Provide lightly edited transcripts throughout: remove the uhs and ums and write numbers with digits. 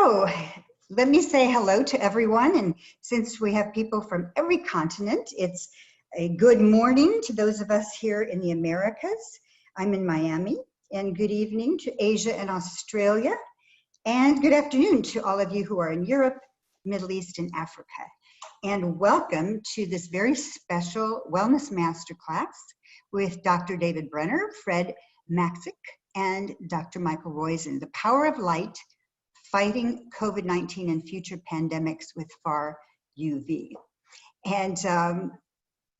So let me say hello to everyone. And since we have people from every continent, it's a good morning to those of us here in the Americas. I'm in Miami, and good evening to Asia and Australia. And good afternoon to all of you who are in Europe, Middle East, and Africa. And welcome to this very special Wellness Masterclass with Dr. David Brenner, Fred Maxik, and Dr. Michael Roizen, The Power of Light, Fighting COVID-19 and Future Pandemics with Far UV. And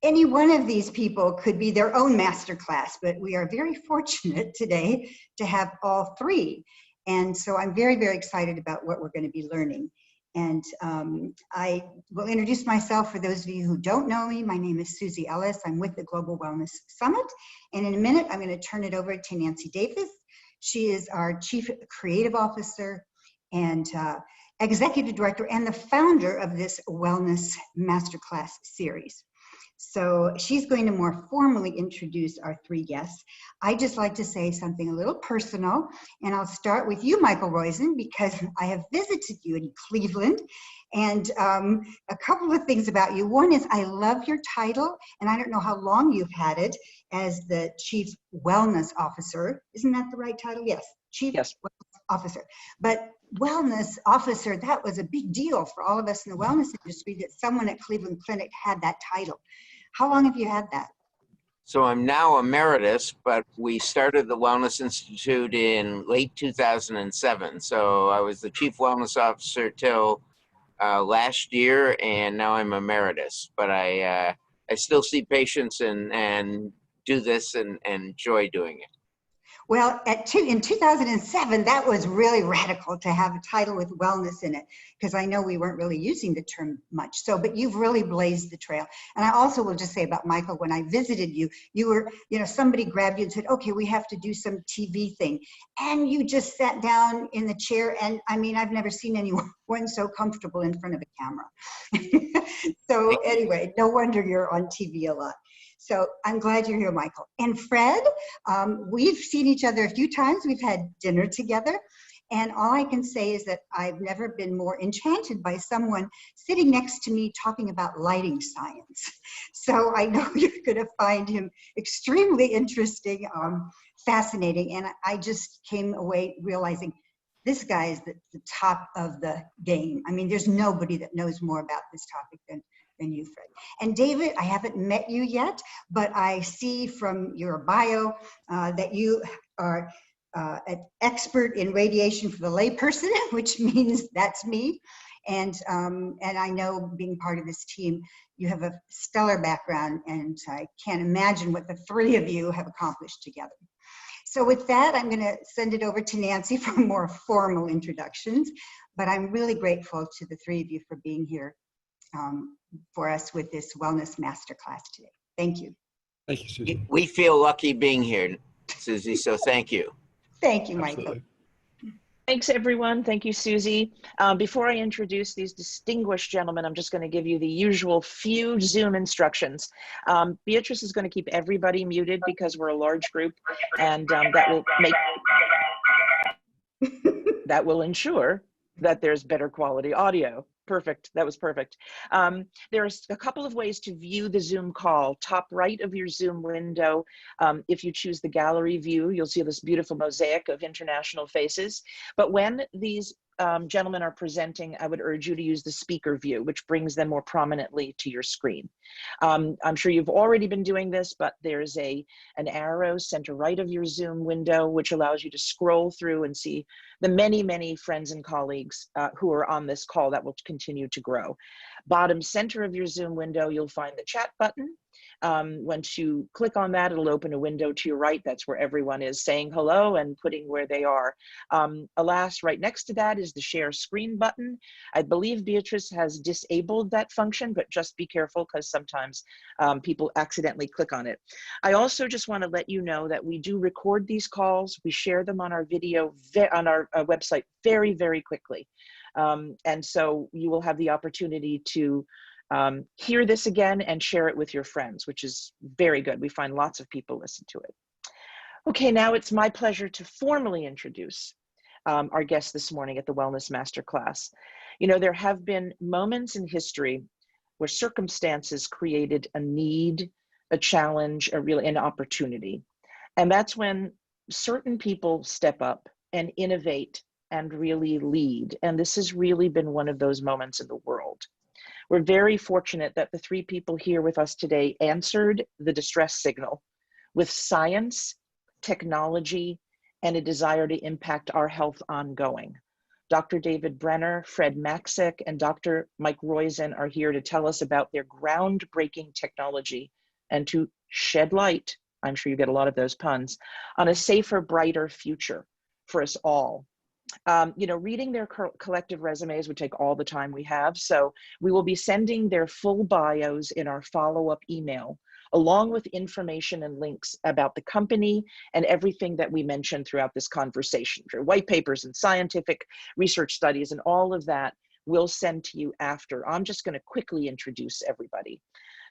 any one of these people could be their own masterclass, but we are very fortunate today to have all three. And so I'm very, very excited about what we're going to be learning. And I will introduce myself for those of you who don't know me. My name is Susie Ellis. I'm with the Global Wellness Summit. And in a minute, I'm going to turn it over to Nancy Davis. She is our Chief Creative Officer and Executive Director and the founder of this Wellness Masterclass series. So she's going to more formally introduce our three guests. I just like to say something a little personal, and I'll start with you, Michael Roizen, because I have visited you in Cleveland, and a couple of things about you. One is I love your title, and I don't know how long you've had it as the Chief Wellness Officer. Isn't that the right title? Yes, Chief Wellness Officer. But Wellness Officer, that was a big deal for all of us in the wellness industry that someone at Cleveland Clinic had that title. How long have you had that? So I'm now emeritus, but we started the Wellness Institute in late 2007. So I was the Chief Wellness Officer till last year, and now I'm emeritus. But I still see patients and do this and enjoy doing it. Well, in 2007, that was really radical to have a title with wellness in it, because I know we weren't really using the term much. So, but you've really blazed the trail. And I also will just say about Michael, when I visited you, you were, somebody grabbed you and said, okay, we have to do some TV thing. And you just sat down in the chair. And I mean, I've never seen anyone so comfortable in front of a camera. So anyway, no wonder you're on TV a lot. So I'm glad you're here, Michael. And Fred, we've seen each other a few times. We've had dinner together. And all I can say is that I've never been more enchanted by someone sitting next to me talking about lighting science. So I know you're going to find him extremely interesting, fascinating. And I just came away realizing this guy is the top of the game. I mean, there's nobody that knows more about this topic than you, Fred. And David, I haven't met you yet, but I see from your bio that you are an expert in radiation for the layperson, which means that's me. And I know, being part of this team, you have a stellar background, and I can't imagine what the three of you have accomplished together. So with that, I'm going to send it over to Nancy for more formal introductions, but I'm really grateful to the three of you for being here for us with this Wellness Masterclass today. Thank you. Thank you, Susie. We feel lucky being here, Susie, so thank you. Thank you, Michael. Absolutely. Thanks, everyone. Thank you, Susie. Before I introduce these distinguished gentlemen, I'm just going to give you the usual few Zoom instructions. Beatrice is going to keep everybody muted because we're a large group, and that will ensure that there's better quality audio. Perfect. That was perfect. There's a couple of ways to view the Zoom call. Top right of your Zoom window, if you choose the gallery view, you'll see this beautiful mosaic of international faces. But when these gentlemen are presenting, I would urge you to use the speaker view, which brings them more prominently to your screen. I'm sure you've already been doing this, but there's an arrow center right of your Zoom window, which allows you to scroll through and see the many, many friends and colleagues who are on this call that will continue to grow. Bottom center of your Zoom window, you'll find the chat button. Once you click on that, it'll open a window to your right. That's where everyone is saying hello and putting where they are. Alas, right next to that is the share screen button. I believe Beatrice has disabled that function, but just be careful because sometimes people accidentally click on it. I also just want to let you know that we do record these calls. We share them on our video, on our website very, very quickly. And so you will have the opportunity to hear this again and share it with your friends, which is very good. We find lots of people listen to it. Okay, now it's my pleasure to formally introduce our guest this morning at the Wellness Masterclass. You know, there have been moments in history where circumstances created a need, a challenge, an opportunity. And that's when certain people step up and innovate and really lead. And this has really been one of those moments in the world. We're very fortunate that the three people here with us today answered the distress signal with science, technology, and a desire to impact our health ongoing. Dr. David Brenner, Fred Maxik, and Dr. Mike Roizen are here to tell us about their groundbreaking technology and to shed light, I'm sure you get a lot of those puns, on a safer, brighter future for us all. You know, reading their collective resumes would take all the time we have, so we will be sending their full bios in our follow-up email, along with information and links about the company and everything that we mentioned throughout this conversation. For white papers and scientific research studies and all of that, we'll send to you after. I'm just going to quickly introduce everybody.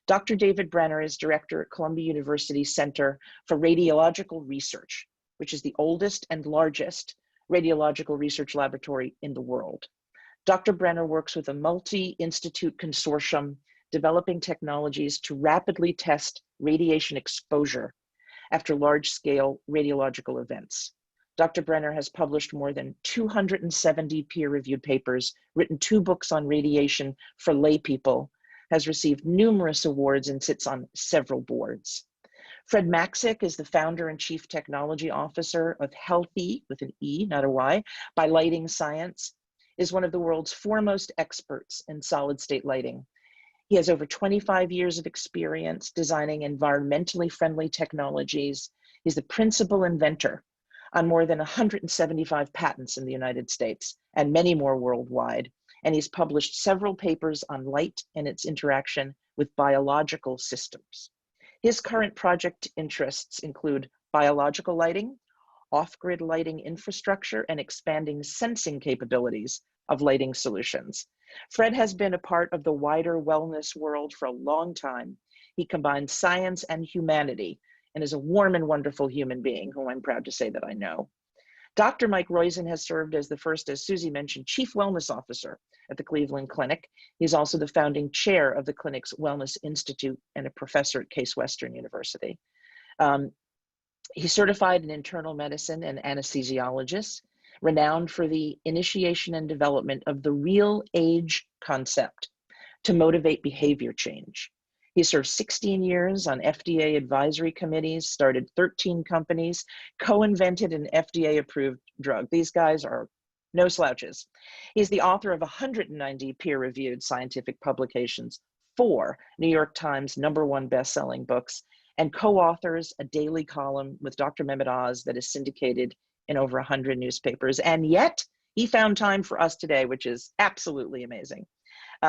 Dr. David Brenner is director at Columbia University Center for Radiological Research, which is the oldest and largest radiological research laboratory in the world. Dr. Brenner works with a multi-institute consortium developing technologies to rapidly test radiation exposure after large-scale radiological events. Dr. Brenner has published more than 270 peer-reviewed papers, written 2 books on radiation for lay people, has received numerous awards, and sits on several boards. Fred Maxik is the founder and chief technology officer of Healthē, with an E, not a Y, by Lighting Science, is one of the world's foremost experts in solid-state lighting. He has over 25 years of experience designing environmentally friendly technologies. He's the principal inventor on more than 175 patents in the United States and many more worldwide. And he's published several papers on light and its interaction with biological systems. His current project interests include biological lighting, off-grid lighting infrastructure, and expanding sensing capabilities of lighting solutions. Fred has been a part of the wider wellness world for a long time. He combines science and humanity and is a warm and wonderful human being whom I'm proud to say that I know. Dr. Mike Roizen has served as the first, as Susie mentioned, Chief Wellness Officer at the Cleveland Clinic. He's also the founding chair of the clinic's Wellness Institute and a professor at Case Western University. He's certified in internal medicine and anesthesiologist, renowned for the initiation and development of the real age concept to motivate behavior change. He served 16 years on FDA advisory committees, started 13 companies, co-invented an FDA-approved drug. These guys are no slouches. He's the author of 190 peer-reviewed scientific publications, 4 New York Times #1 best-selling books, and co-authors a daily column with Dr. Mehmet Oz that is syndicated in over 100 newspapers. And yet, he found time for us today, which is absolutely amazing.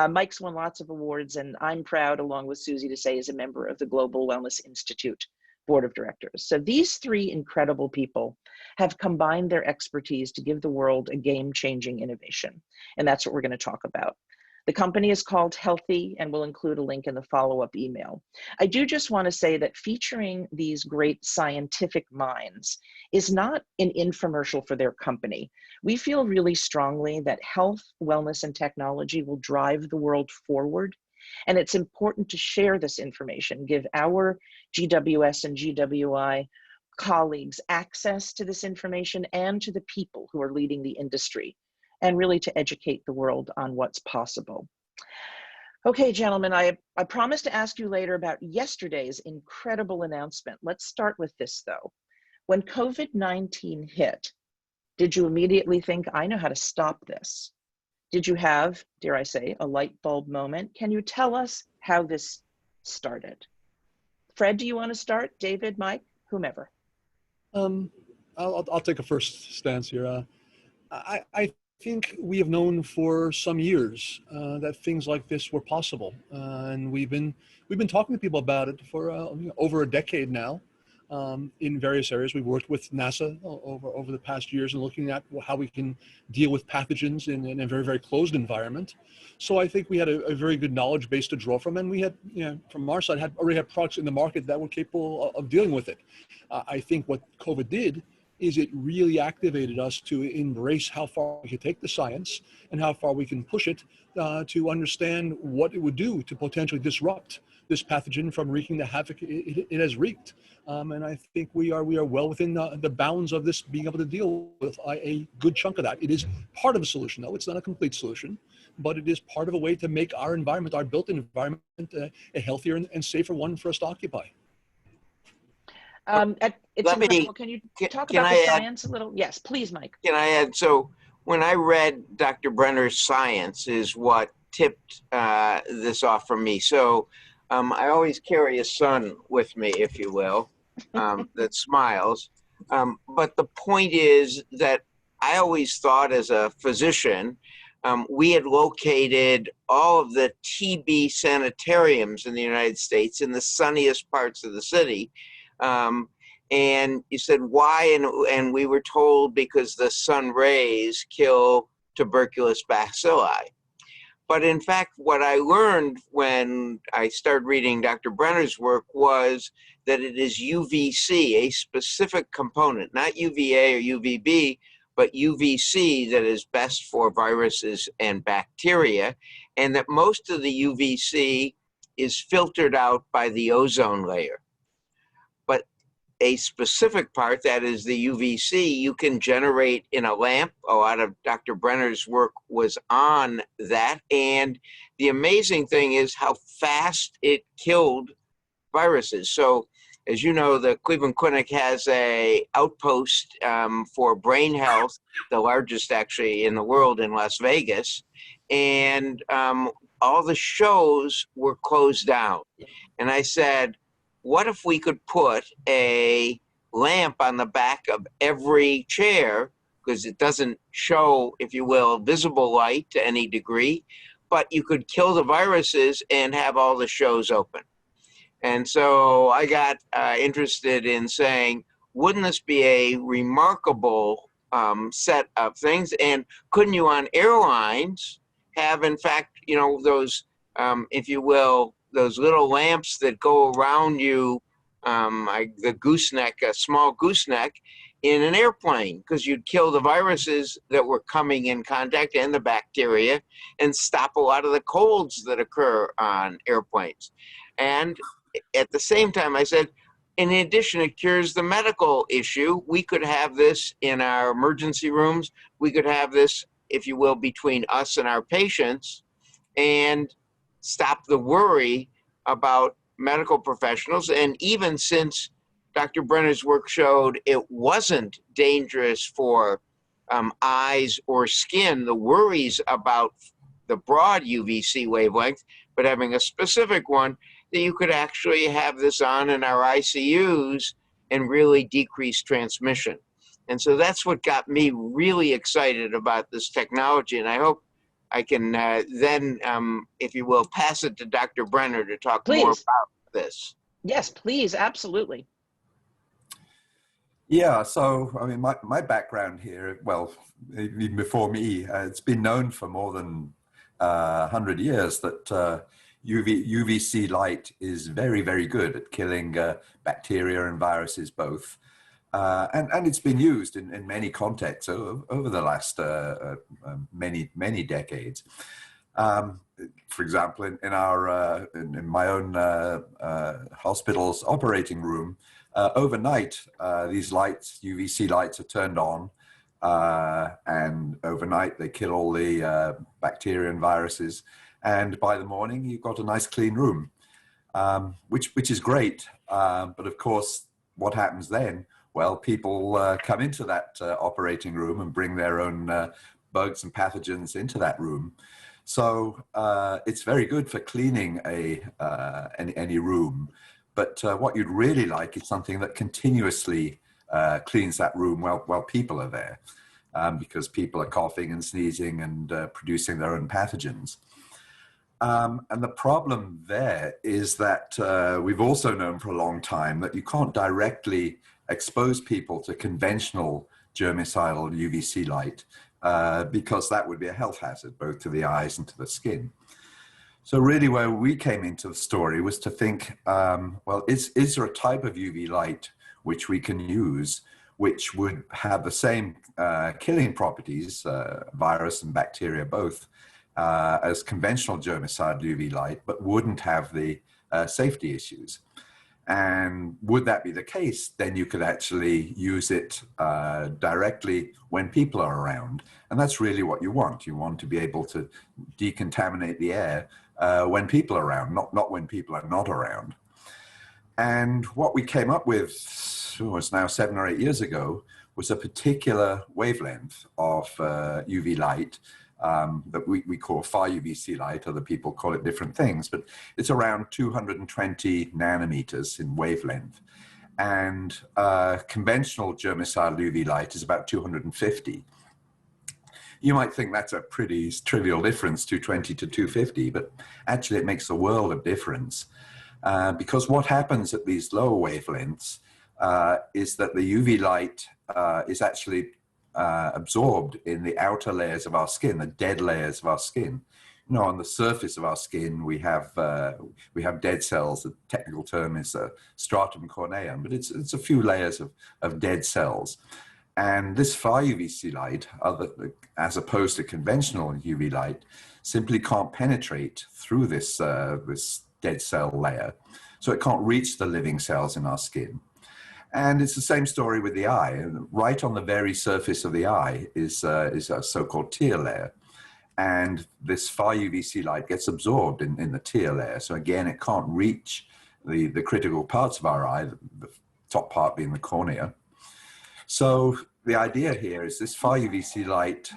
Mike's won lots of awards, and I'm proud, along with Susie, to say he's a member of the Global Wellness Institute Board of Directors. So these 3 incredible people have combined their expertise to give the world a game-changing innovation, and that's what we're going to talk about. The company is called Healthē, and we'll include a link in the follow-up email. I do just want to say that featuring these great scientific minds is not an infomercial for their company. We feel really strongly that health, wellness, and technology will drive the world forward, and it's important to share this information, give our GWS and GWI colleagues access to this information and to the people who are leading the industry, and really to educate the world on what's possible. Okay, gentlemen, I promised to ask you later about yesterday's incredible announcement. Let's start with this, though. When COVID-19 hit, did you immediately think, I know how to stop this? Did you have, dare I say, a light bulb moment? Can you tell us how this started? Fred, do you want to start? David, Mike, whomever. I'll take a first stance here. I think we have known for some years that things like this were possible, and we've been talking to people about it for over a decade now. In various areas, we've worked with NASA over the past years and looking at how we can deal with pathogens in a very, very closed environment. So I think we had a very good knowledge base to draw from, and we had, from our side, already had products in the market that were capable of dealing with it. I think what COVID did is it really activated us to embrace how far we can take the science and how far we can push it to understand what it would do to potentially disrupt this pathogen from wreaking the havoc it has wreaked. And I think we are well within the bounds of this being able to deal with a good chunk of that. It is part of a solution, though. It's not a complete solution, but it is part of a way to make our environment, our built environment, a healthier and safer one for us to occupy. It's Let me- incredible. Can you talk can about I the add- science a little? Yes, please, Mike. Can I add? So when I read Dr. Brenner's science is what tipped this off for me. So I always carry a son with me, if you will, that smiles. But the point is that I always thought as a physician, we had located all of the TB sanitariums in the United States in the sunniest parts of the city. And you said, why? And we were told because the sun rays kill tuberculous bacilli. But in fact, what I learned when I started reading Dr. Brenner's work was that it is UVC, a specific component, not UVA or UVB, but UVC that is best for viruses and bacteria, and that most of the UVC is filtered out by the ozone layer. But a specific part, that is the UVC, you can generate in a lamp. A lot of Dr. Brenner's work was on that. And the amazing thing is how fast it killed viruses. So as you know, the Cleveland Clinic has a outpost for brain health, the largest actually in the world in Las Vegas. And all the shows were closed down. And I said, what if we could put a lamp on the back of every chair, because it doesn't show, if you will, visible light to any degree, but you could kill the viruses and have all the shows open. And so I got interested in saying, wouldn't this be a remarkable set of things? And couldn't you on airlines have, in fact, you know, those, if you will, those little lamps that go around you, the gooseneck, a small gooseneck in an airplane, because you'd kill the viruses that were coming in contact and the bacteria and stop a lot of the colds that occur on airplanes. And at the same time, I said, in addition, it cures the medical issue. We could have this in our emergency rooms. We could have this, if you will, between us and our patients, and stop the worry about medical professionals. And even since Dr. Brenner's work showed it wasn't dangerous for eyes or skin, the worries about the broad UVC wavelength, but having a specific one, that you could actually have this on in our ICUs and really decrease transmission. And so that's what got me really excited about this technology. And I hope I can then, if you will, pass it to Dr. Brenner to talk more about this. Yes, please, absolutely. Yeah, so I mean, my background here, well, even before me, it's been known for more than 100 years that UVC light is very, very good at killing bacteria and viruses both. And it's been used in many contexts over the last many decades. For example, in my own hospital's operating room, overnight these lights, UVC lights, are turned on, and overnight they kill all the bacteria and viruses. And by the morning, you've got a nice clean room, which is great. But of course, what happens then? Well, people come into that operating room and bring their own bugs and pathogens into that room. So it's very good for cleaning any room. But what you'd really like is something that continuously cleans that room while people are there, because people are coughing and sneezing and producing their own pathogens. And the problem there is that we've also known for a long time that you can't directly expose people to conventional germicidal UVC light because that would be a health hazard, both to the eyes and to the skin. So really where we came into the story was to think, well, is there a type of UV light which we can use which would have the same killing properties, virus and bacteria both, as conventional germicidal UV light, but wouldn't have the safety issues. And would that be the case, then you could actually use it directly when people are around. And that's really what you want. You want to be able to decontaminate the air when people are around, not when people are not around. And what we came up with, was now 7 or 8 years ago, was a particular wavelength of UV light that we call far UVC light. Other people call it different things, but it's around 220 nanometers in wavelength. And conventional germicidal UV light is about 250. You might think that's a pretty trivial difference, 220 to 250, but actually it makes a world of difference. Because what happens at these lower wavelengths is that the UV light is actually absorbed in the outer layers of our skin, the dead layers of our skin. You know, on the surface of our skin, we have dead cells. The technical term is stratum corneum, but it's a few layers of dead cells. And this far UVC light, as opposed to conventional UV light, simply can't penetrate through this dead cell layer, so it can't reach the living cells in our skin. And it's the same story with the eye. Right on the very surface of the eye is a so-called tear layer. And this far UVC light gets absorbed in the tear layer. So again, it can't reach the critical parts of our eye, the top part being the cornea. So the idea here is this far UVC light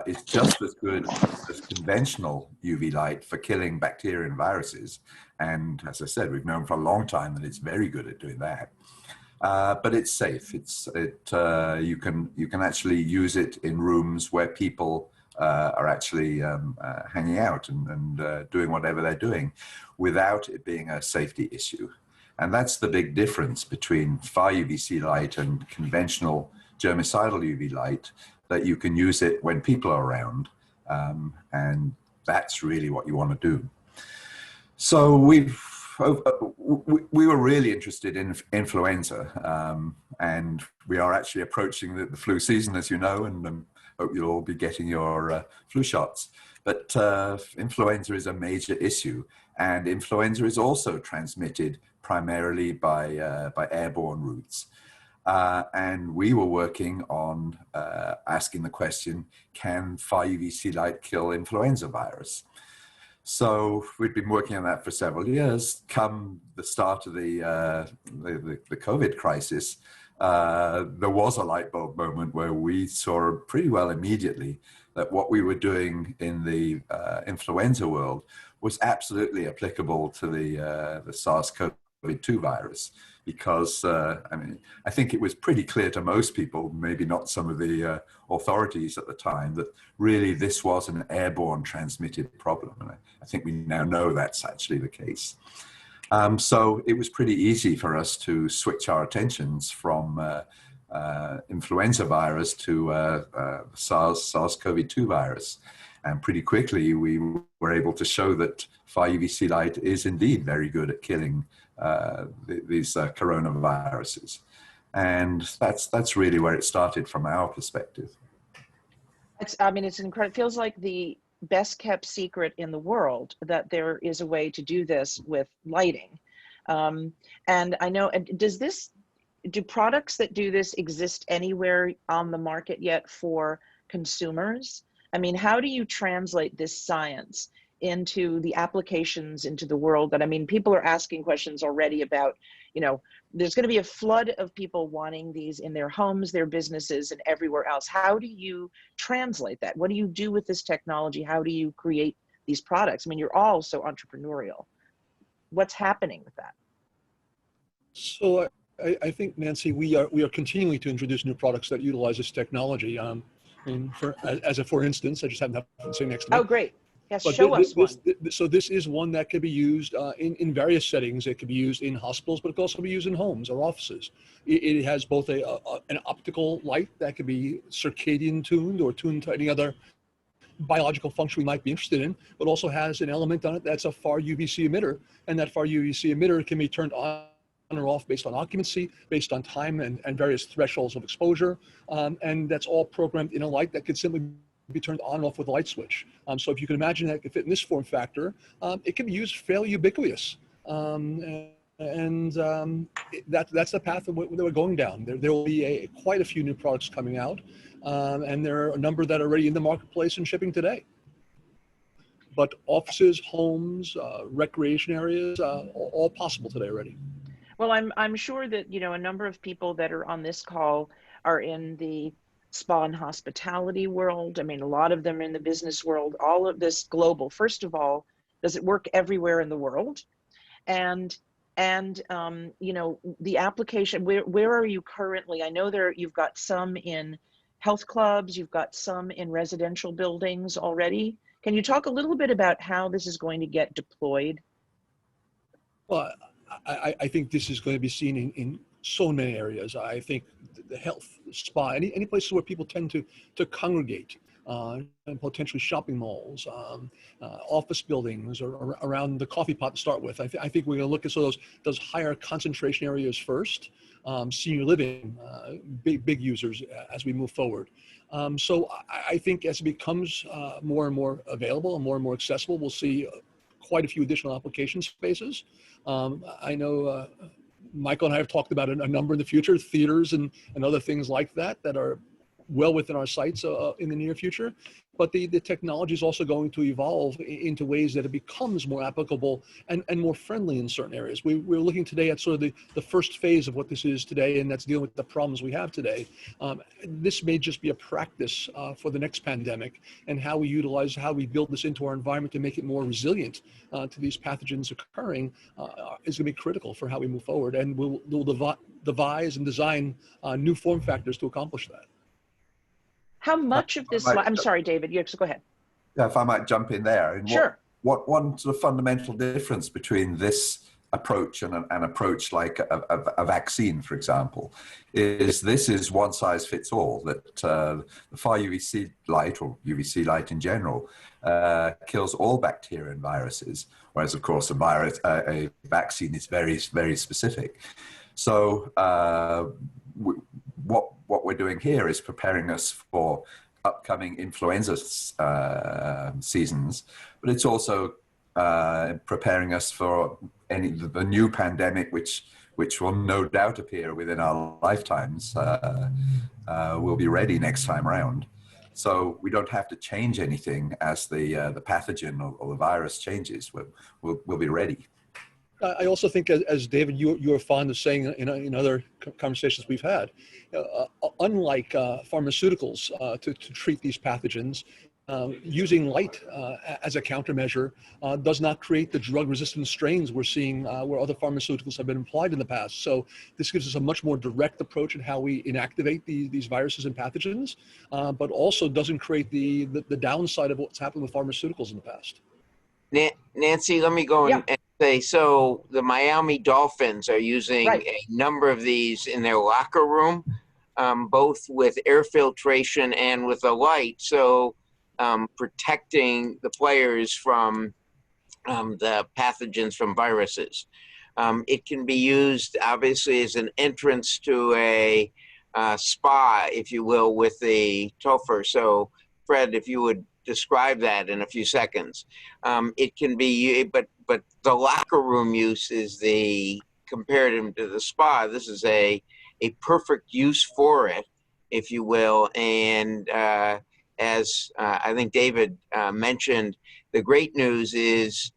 is just as good as conventional UV light for killing bacteria and viruses. And as I said, we've known for a long time that it's very good at doing that. But it's safe. You can actually use it in rooms where people are actually hanging out and doing whatever they're doing without it being a safety issue. And that's the big difference between far UVC light and conventional germicidal UV light, that you can use it when people are around. And that's really what you want to do. So we were really interested in influenza, and we are actually approaching the flu season, as you know, and hope you'll all be getting your flu shots. But influenza is a major issue, and influenza is also transmitted primarily by airborne routes. And we were working on asking the question, can far UVC light kill influenza virus? So we'd been working on that for several years. Come the start of the COVID crisis, there was a light bulb moment where we saw pretty well immediately that what we were doing in the influenza world was absolutely applicable to the SARS-CoV-2 virus. Because, I mean, I think it was pretty clear to most people, maybe not some of the authorities at the time, that really this was an airborne transmitted problem. And I think we now know that's actually the case. So it was pretty easy for us to switch our attentions from influenza virus to SARS-CoV-2 virus. And pretty quickly, we were able to show that far UVC light is indeed very good at killing these coronaviruses. And that's really where it started from our perspective. I mean, it's incredible. It feels like the best kept secret in the world that there is a way to do this with lighting. And I know, do products that do this exist anywhere on the market yet for consumers? I mean, how do you translate this science into the applications, into the world that, I mean, people are asking questions already about, you know, there's going to be a flood of people wanting these in their homes, their businesses, and everywhere else. How do you translate that? What do you do with this technology? How do you create these products? I mean, you're all so entrepreneurial. What's happening with that? So I think, Nancy, we are continuing to introduce new products that utilize this technology. And for instance, I just happen to have the same next to me. Oh, great. Yes, But show us one. So this is one that could be used in various settings. It could be used in hospitals, but it could also be used in homes or offices. It has both an optical light that could be circadian tuned or tuned to any other biological function we might be interested in, but also has an element on it that's a far UVC emitter, and that far UVC emitter can be turned on or off based on occupancy, based on time and various thresholds of exposure. And that's all programmed in a light that could simply be turned on and off with a light switch. So if you can imagine that it could fit in this form factor, it can be used fairly ubiquitous. That's the path that we're going down. There will be quite a few new products coming out, and there are a number that are already in the marketplace and shipping today. But offices, homes, recreation areas, all possible today already. Well, I'm sure that, you know, a number of people that are on this call are in the spa and hospitality world. I mean, a lot of them are in the business world. All of this global. First of all, does it work everywhere in the world? And you know, the application, where are you currently? I know you've got some in health clubs, you've got some in residential buildings already. Can you talk a little bit about how this is going to get deployed? Well, I think this is going to be seen in so many areas. I think the health, spa, any places where people tend to congregate, and potentially shopping malls, office buildings, or around the coffee pot to start with. I think we're going to look at some of those higher concentration areas first. Senior living, big users as we move forward. So I think as it becomes more and more available and more accessible, we'll see quite a few additional application spaces. I know Michael and I have talked about a number in the future, theaters and other things like that are well within our sights in the near future. But the technology is also going to evolve into ways that it becomes more applicable and more friendly in certain areas. We're looking today at sort of the first phase of what this is today, and that's dealing with the problems we have today. This may just be a practice for the next pandemic, and how we build this into our environment to make it more resilient to these pathogens occurring is going to be critical for how we move forward. And we'll devise and design new form factors to accomplish that. How much of this, I'm sorry, David, you have to go ahead. Yeah, if I might jump in there. And sure. What one sort of fundamental difference between this approach and an approach like a vaccine, for example, is this is one size fits all, that the far UVC light, or UVC light in general, kills all bacteria and viruses, whereas of course a vaccine is very, very specific. So what we're doing here is preparing us for upcoming influenza seasons, but it's also preparing us for the new pandemic, which will no doubt appear within our lifetimes. We'll be ready next time around, so we don't have to change anything as the pathogen or the virus changes. We'll be ready. I also think, as David, you are fond of saying in other conversations we've had, unlike pharmaceuticals to treat these pathogens, using light as a countermeasure does not create the drug-resistant strains we're seeing where other pharmaceuticals have been applied in the past. So this gives us a much more direct approach in how we inactivate these viruses and pathogens, but also doesn't create the downside of what's happened with pharmaceuticals in the past. Nancy, let me go and say, so the Miami Dolphins are using a number of these in their locker room, both with air filtration and with a light, so protecting the players from the pathogens from viruses. It can be used, obviously, as an entrance to a spa, if you will, with the Topher. So, Fred, if you would describe that in a few seconds. It can be, but the locker room use is the comparative to the spa. This is a perfect use for it, if you will. And as I think David mentioned, the great news is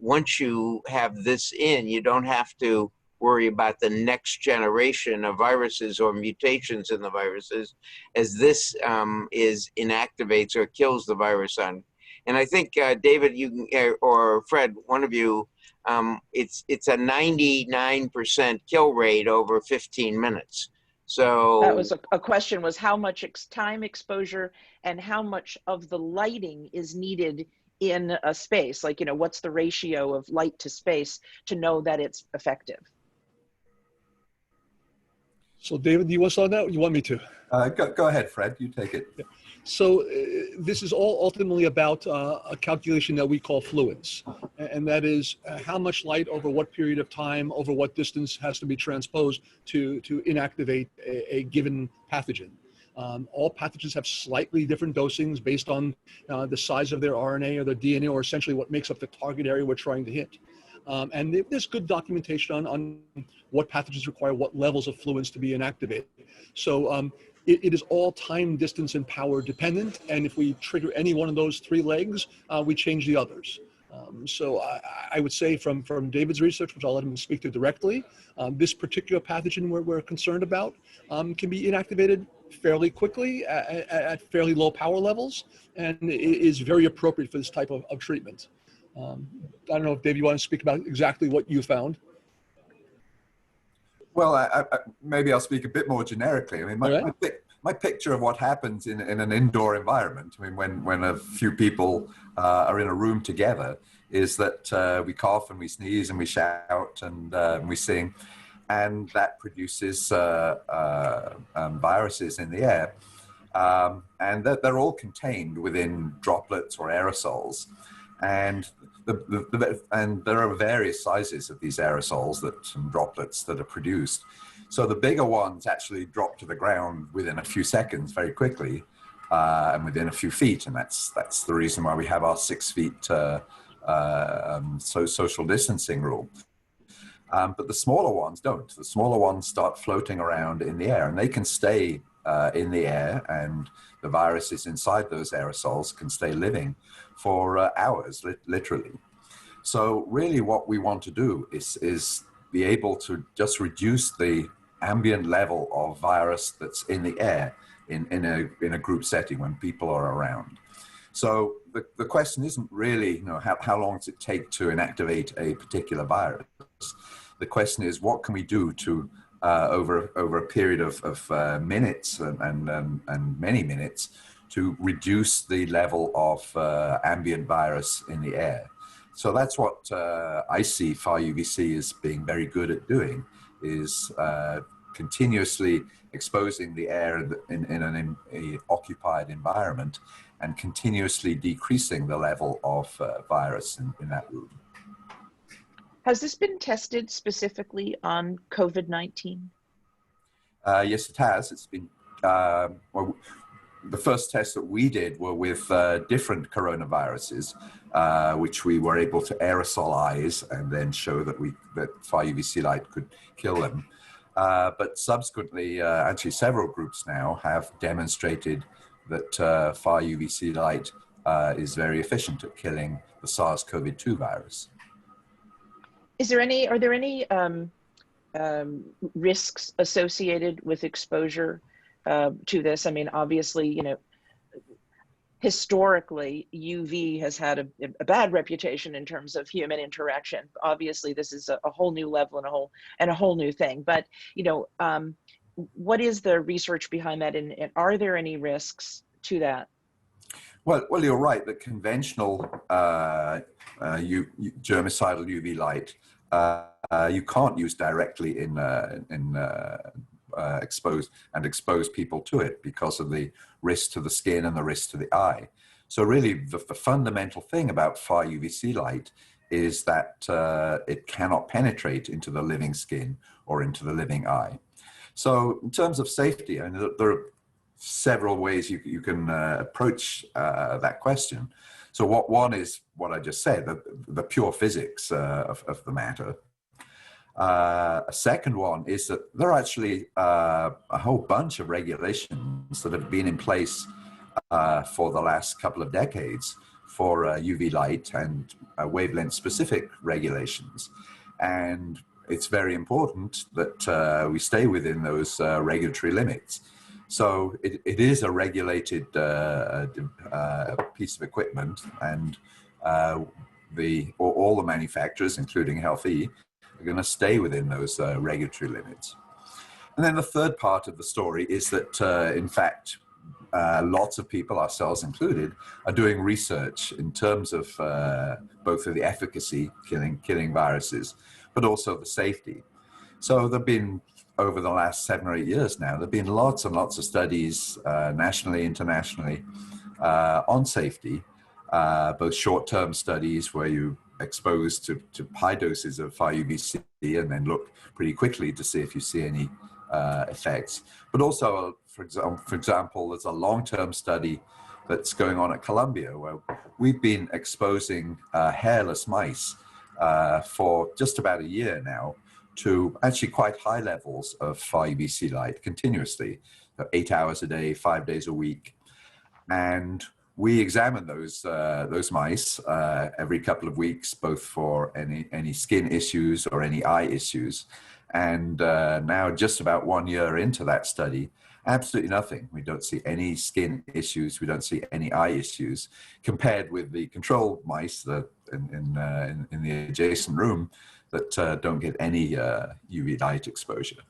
once you have this in, you don't have to worry about the next generation of viruses or mutations in the viruses, as this inactivates or kills the virus on. And I think David, you or Fred, one of you, it's a 99% kill rate over 15 minutes. So that was a question, was how much time exposure and how much of the lighting is needed in a space, like, you know, what's the ratio of light to space to know that it's effective? So David, do you want to start that, or you want me to? Go ahead, Fred, you take it. Yeah. So this is all ultimately about a calculation that we call fluence, and that is how much light over what period of time, over what distance has to be transposed to inactivate a given pathogen. All pathogens have slightly different dosings based on the size of their RNA or their DNA, or essentially what makes up the target area we're trying to hit. And there's good documentation on what pathogens require what levels of fluence to be inactivated. So it is all time, distance, and power dependent. And if we trigger any one of those three legs, we change the others. So I would say from David's research, which I'll let him speak to directly, this particular pathogen we're concerned about can be inactivated fairly quickly at fairly low power levels, and is very appropriate for this type of treatment. I don't know if, Dave, you want to speak about exactly what you found? Well, maybe I'll speak a bit more generically. I mean, my picture of what happens in an indoor environment, I mean, when a few people are in a room together, is that we cough and we sneeze and we shout and we sing, and that produces viruses in the air. And they're all contained within droplets or aerosols. And and there are various sizes of these aerosols and droplets that are produced. So the bigger ones actually drop to the ground within a few seconds very quickly, and within a few feet. And that's the reason why we have our 6 feet social distancing rule. But the smaller ones don't. The smaller ones start floating around in the air, and they can stay in the air, and the viruses inside those aerosols can stay living for hours, literally. So really what we want to do is be able to just reduce the ambient level of virus that's in the air in a group setting when people are around. So the question isn't really, how long does it take to inactivate a particular virus? The question is, what can we do to over a period of minutes and many minutes to reduce the level of ambient virus in the air? So that's what I see Failla as being very good at doing, is continuously exposing the air in an occupied environment and continuously decreasing the level of virus in that room. Has this been tested specifically on COVID-19? Yes, it has. It's been, well, the first tests that we did were with different coronaviruses, which we were able to aerosolize and then show that Failla light could kill them. But subsequently, actually several groups now have demonstrated that Failla light is very efficient at killing the SARS-CoV-2 virus. Are there any risks associated with exposure to this? I mean, obviously, historically, UV has had a bad reputation in terms of human interaction. Obviously, this is a whole new level and a whole new thing. But what is the research behind that, and are there any risks to that? Well, you're right. The conventional germicidal UV light you can't use directly expose people to it because of the risk to the skin and the risk to the eye. So really, the fundamental thing about far UVC light is that it cannot penetrate into the living skin or into the living eye. So in terms of safety, I mean, there are several ways you can approach that question. So one is what I just said, the pure physics of the matter. A second one is that there are actually a whole bunch of regulations that have been in place for the last couple of decades for UV light and wavelength specific regulations. And it's very important that we stay within those regulatory limits. So it is a regulated piece of equipment, and all the manufacturers, including Healthē, are going to stay within those regulatory limits. And then the third part of the story is that, in fact, lots of people, ourselves included, are doing research in terms of both of the efficacy, killing viruses, but also the safety. So there have been over the last 7 or 8 years now, there have been lots and lots of studies, nationally, internationally, on safety, both short-term studies where you exposed to high doses of far UVC and then look pretty quickly to see if you see any effects. But also, for example, there's a long-term study that's going on at Columbia where we've been exposing hairless mice for just about a year now to actually quite high levels of far UVC light continuously, 8 hours a day, 5 days a week. And we examine those mice every couple of weeks, both for any skin issues or any eye issues. And now, just about 1 year into that study, absolutely nothing. We don't see any skin issues. We don't see any eye issues compared with the control mice that in the adjacent room that don't get any UV light exposure.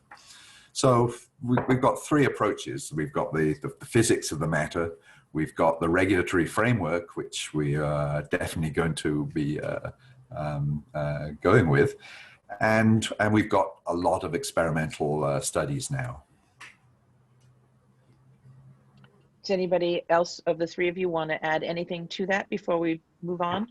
So we've got three approaches. We've got the physics of the matter. We've got the regulatory framework, which we are definitely going to be going with. And we've got a lot of experimental studies now. Does anybody else of the three of you want to add anything to that before we move on?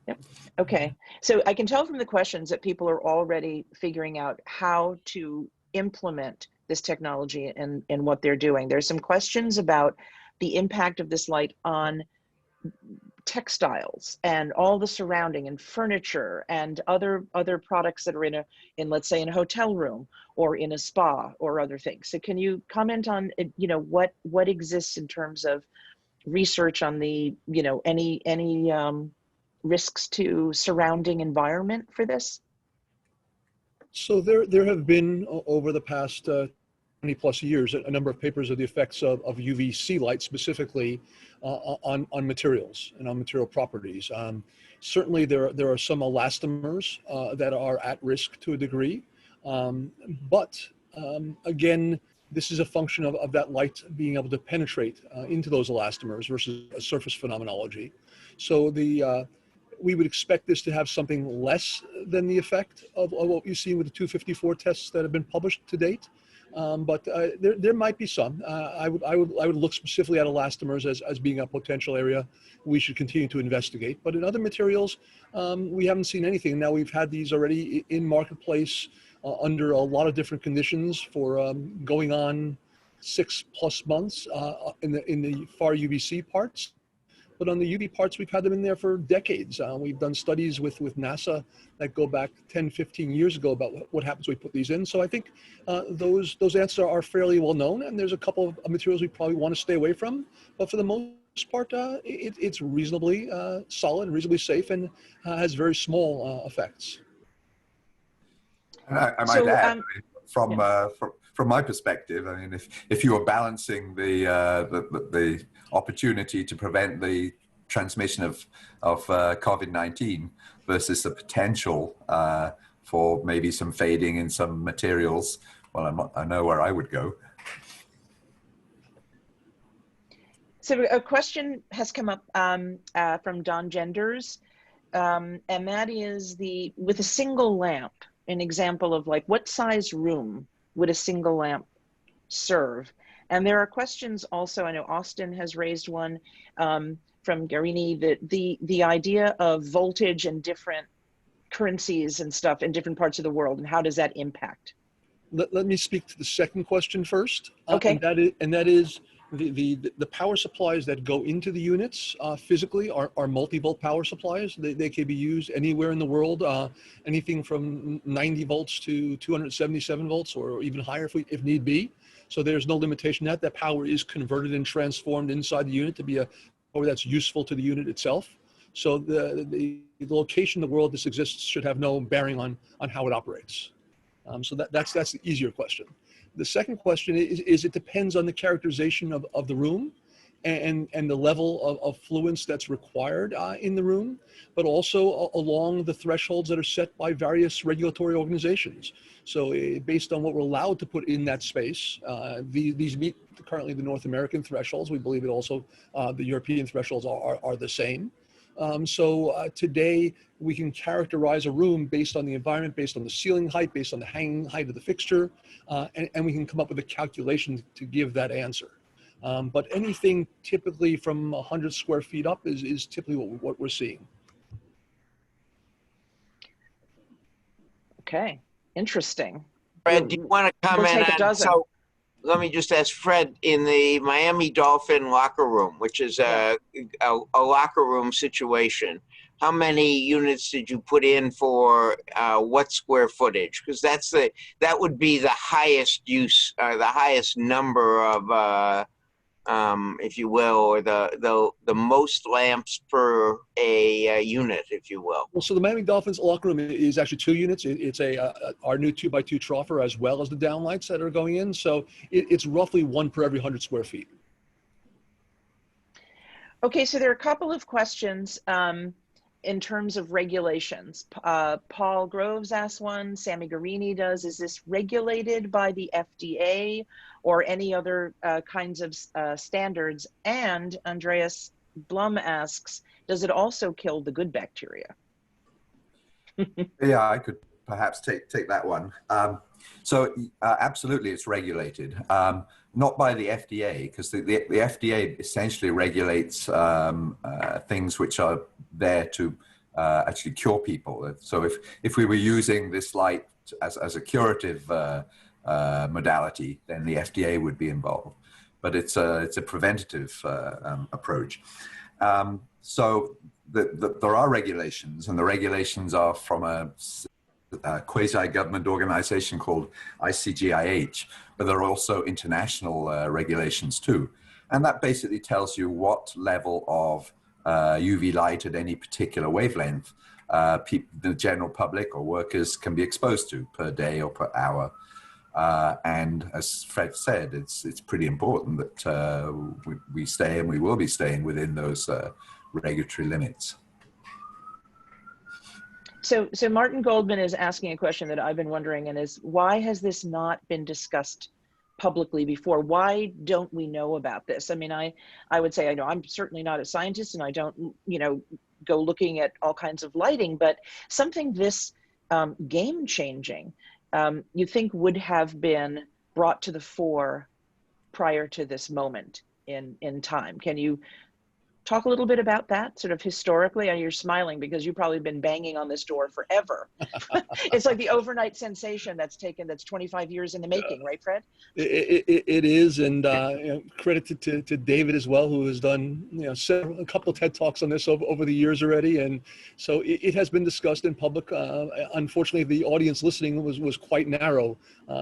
Yep. Okay. So I can tell from the questions that people are already figuring out how to implement this technology and what they're doing. There's some questions about the impact of this light on textiles and all the surrounding and furniture and other products that are in let's say in a hotel room or in a spa or other things. So can you comment on what exists in terms of research on the any risks to surrounding environment for this? So there have been over the past 20 plus years a number of papers of the effects of UVC light specifically on materials and on material properties. Certainly there are some elastomers that are at risk to a degree, but again, this is a function of that light being able to penetrate into those elastomers versus a surface phenomenology. So we would expect this to have something less than the effect of what you see with the 254 tests that have been published to date. But there might be some. I would look specifically at elastomers as being a potential area we should continue to investigate. But in other materials, we haven't seen anything. Now we've had these already in marketplace under a lot of different conditions for going on 6+ months in the far UVC parts. But on the UV parts, we've had them in there for decades. We've done studies with NASA that go back 10, 15 years ago about what happens when we put these in. So I think those answers are fairly well known, and there's a couple of materials we probably want to stay away from. But for the most part, it's reasonably solid, reasonably safe, and has very small effects. And I might add, from my perspective, I mean, if you are balancing the opportunity to prevent the transmission of COVID-19 versus the potential for maybe some fading in some materials, well, I know where I would go. So a question has come up from Don Genders, and that is with a single lamp, an example of like what size room would a single lamp serve? And there are questions also, I know Austin has raised one from Garini, the idea of voltage and different currencies and stuff in different parts of the world, and how does that impact? Let me speak to the second question first. Okay. And that is the power supplies that go into the units physically are multi-volt power supplies. They can be used anywhere in the world, anything from 90 volts to 277 volts or even higher if need be. So there's no limitation that power is converted and transformed inside the unit to be a power that's useful to the unit itself. So the location in the world this exists should have no bearing on how it operates. So that's the easier question. The second question is it depends on the characterization of the room and the level of fluence that's required in the room, but also along the thresholds that are set by various regulatory organizations. So based on what we're allowed to put in that space, these meet currently the North American thresholds. We believe it also the European thresholds are the same. Today we can characterize a room based on the environment, based on the ceiling height, based on the hanging height of the fixture, and we can come up with a calculation to give that answer. But anything typically from 100 square feet up is typically what we're seeing. Okay, interesting. Fred, do you want to comment We'll take a dozen. So let me just ask Fred, in the Miami Dolphin locker room, which is a locker room situation, how many units did you put in for what square footage? Because that would be the highest use, the highest number of, if you will, or the most lamps per a unit, if you will. Well, so the Miami Dolphins locker room is actually 2 units. It's our new 2x2 troffer, as well as the downlights that are going in. So it's roughly 1 per every 100 square feet. Okay, so there are a couple of questions in terms of regulations. Paul Groves asked one, Sammy Garini does. Is this regulated by the FDA or any other kinds of standards? And Andreas Blum asks, does it also kill the good bacteria? Yeah, I could perhaps take that one. Absolutely, it's regulated. Not by the FDA, because the FDA essentially regulates things which are there to actually cure people. So if we were using this light as a curative modality, then the FDA would be involved. But it's a preventative approach. So there are regulations, and the regulations are from a quasi-government organization called ICGIH, but there are also international regulations too. And that basically tells you what level of UV light at any particular wavelength the general public or workers can be exposed to per day or per hour. And as Fred said, it's pretty important that we stay, and we will be staying within those regulatory limits. So Martin Goldman is asking a question that I've been wondering, and is, why has this not been discussed publicly before? Why don't we know about this? I mean, I would say, I know I'm certainly not a scientist, and I don't, go looking at all kinds of lighting, but something this game-changing, you think would have been brought to the fore prior to this moment in time. Can you talk a little bit about that, sort of historically? And you're smiling because you've probably been banging on this door forever. It's like the overnight sensation that's 25 years in the making, right, Fred? It is, and credit to David as well, who has done a couple of TED Talks on this over the years already, and so it has been discussed in public. Unfortunately, the audience listening was quite narrow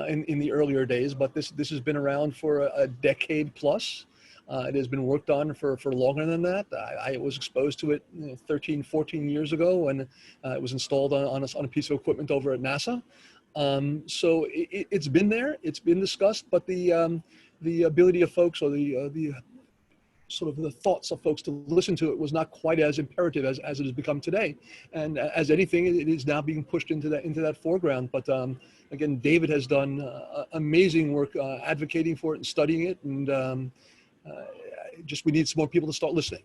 in the earlier days, but this has been around for a decade plus. It has been worked on for longer than that. I was exposed to it 13, 14 years ago when it was installed on a piece of equipment over at NASA. So it's been there, it's been discussed, but the ability of folks, or the sort of the thoughts of folks to listen to it was not quite as imperative as it has become today. And as anything, it is now being pushed into that foreground. But again, David has done amazing work advocating for it and studying it, and we need some more people to start listening.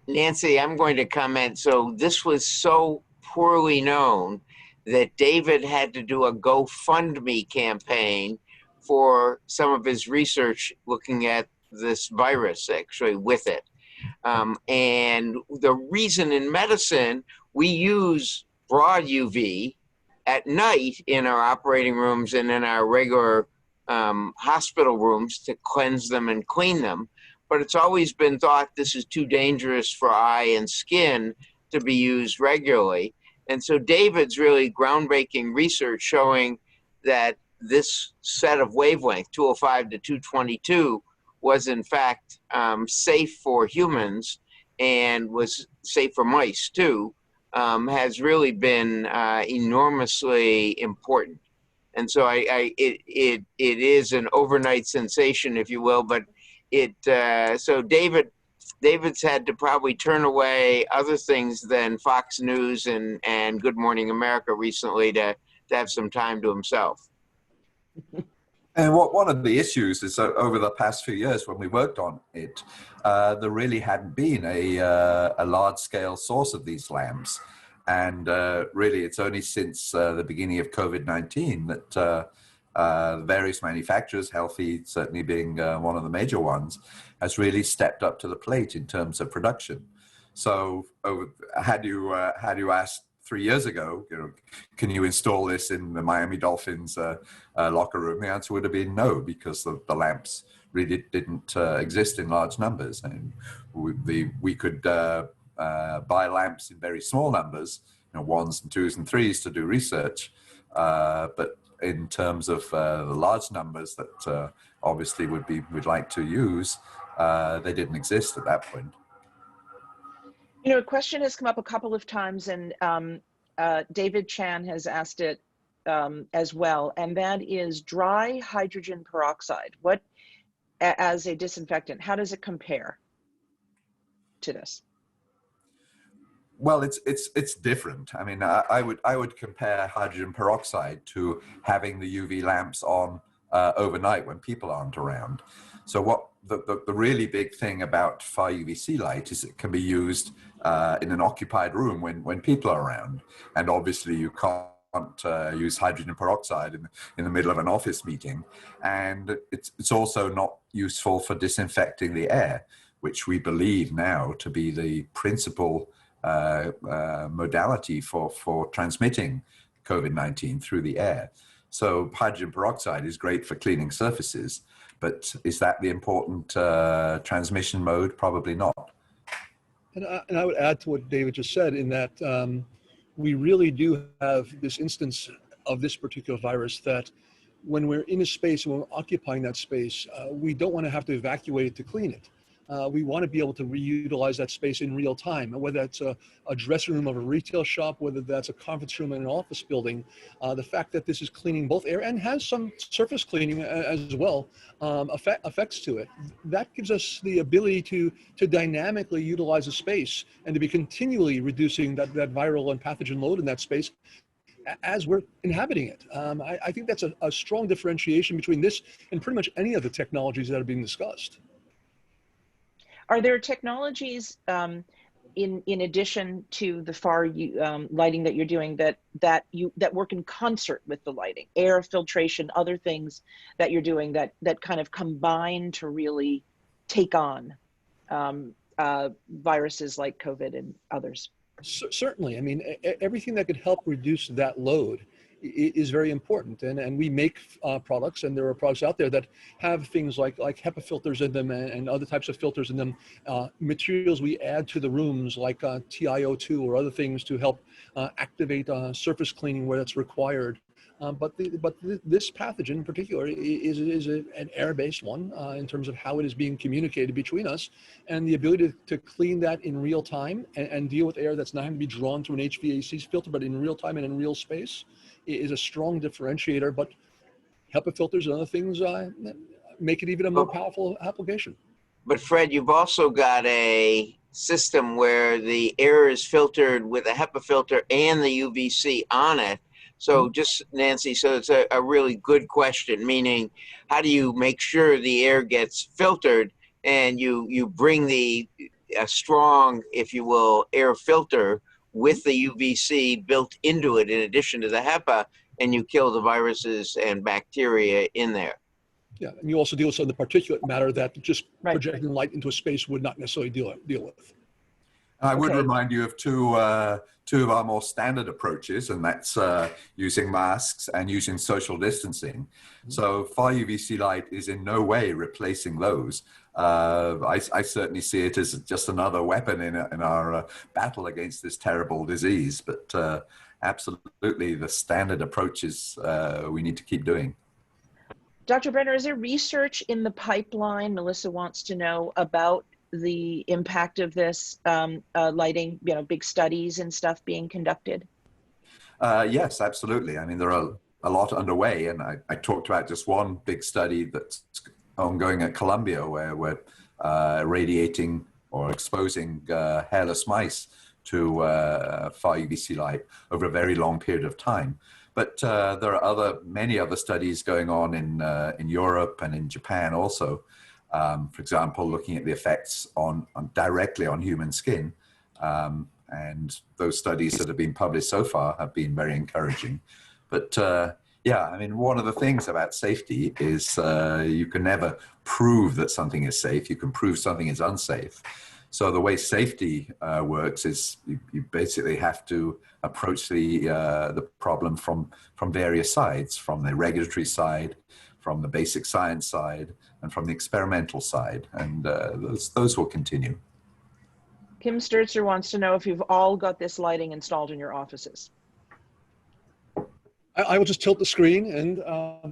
Nancy, I'm going to comment. So this was so poorly known that David had to do a GoFundMe campaign for some of his research looking at this virus, actually, with it. And the reason in medicine we use broad UV at night in our operating rooms and in our regular hospital rooms to cleanse them and clean them. But it's always been thought this is too dangerous for eye and skin to be used regularly. And so David's really groundbreaking research showing that this set of wavelength, 205 to 222, was in fact safe for humans and was safe for mice too, has really been enormously important. And so it is an overnight sensation, if you will, but so David's had to probably turn away other things than Fox News and Good Morning America recently to have some time to himself. And one of the issues is that over the past few years when we worked on it, there really hadn't been a large-scale source of these lamps. And really, it's only since the beginning of COVID-19 that various manufacturers, Healthē certainly being one of the major ones, has really stepped up to the plate in terms of production. So had you asked 3 years ago, can you install this in the Miami Dolphins locker room? The answer would have been no, because the lamps really didn't exist in large numbers. And we could buy lamps in very small numbers, ones and twos and threes to do research. But in terms of the large numbers that obviously we'd like to use, they didn't exist at that point. A question has come up a couple of times, and David Chan has asked it as well, and that is dry hydrogen peroxide. What, as a disinfectant, how does it compare to this? Well, it's different. I mean, I would compare hydrogen peroxide to having the UV lamps on overnight when people aren't around. So what the really big thing about far UVC light is it can be used in an occupied room when people are around, and obviously you can't use hydrogen peroxide in the middle of an office meeting, and it's also not useful for disinfecting the air, which we believe now to be the principal modality for transmitting COVID-19 through the air. So hydrogen peroxide is great for cleaning surfaces, but is that the important transmission mode? Probably not. And I would add to what David just said, in that we really do have this instance of this particular virus that when we're in a space and we're occupying that space, we don't want to have to evacuate it to clean it. We want to be able to reutilize that space in real time, whether that's a dressing room of a retail shop, whether that's a conference room in an office building. The fact that this is cleaning both air and has some surface cleaning as well, effects to it, that gives us the ability to dynamically utilize a space and to be continually reducing that viral and pathogen load in that space as we're inhabiting it. I think that's a strong differentiation between this and pretty much any of the technologies that are being discussed. Are there technologies in addition to the far lighting that you're doing that work in concert with the lighting, air filtration, other things that you're doing that kind of combine to really take on viruses like COVID and others? Certainly. I mean, everything that could help reduce that load is very important, and we make products, and there are products out there that have things like HEPA filters in them and other types of filters in them, materials we add to the rooms like TiO2 or other things to help activate surface cleaning where that's required. But this pathogen in particular is an air-based one in terms of how it is being communicated between us, and the ability to clean that in real time and deal with air that's not going to be drawn through an HVAC filter, but in real time and in real space, is a strong differentiator. But HEPA filters and other things make it even a more powerful application. But Fred, you've also got a system where the air is filtered with a HEPA filter and the UVC on it. So just, Nancy, so it's a really good question, meaning how do you make sure the air gets filtered and you bring a strong, if you will, air filter with the UVC built into it in addition to the HEPA, and you kill the viruses and bacteria in there. Yeah, and you also deal with some of the particulate matter that just projecting light into a space would not necessarily deal with. I would remind you of two of our more standard approaches, and that's using masks and using social distancing. So far UVC light is in no way replacing those. I certainly see it as just another weapon in our battle against this terrible disease, but absolutely the standard approaches we need to keep doing. Dr. Brenner, is there research in the pipeline, Melissa wants to know, about the impact of this lighting, big studies and stuff being conducted? Yes, absolutely. I mean, there are a lot underway, and I talked about just one big study that's ongoing at Columbia where we're radiating or exposing hairless mice to far UVC light over a very long period of time. But there are many other studies going on in Europe and in Japan also. For example, looking at the effects directly on human skin. And those studies that have been published so far have been very encouraging. But yeah, I mean, one of the things about safety is you can never prove that something is safe. You can prove something is unsafe. So the way safety works is you basically have to approach the problem from various sides, from the regulatory side, from the basic science side, and from the experimental side. And those will continue. Kim Sturzer wants to know if you've all got this lighting installed in your offices. I will just tilt the screen, and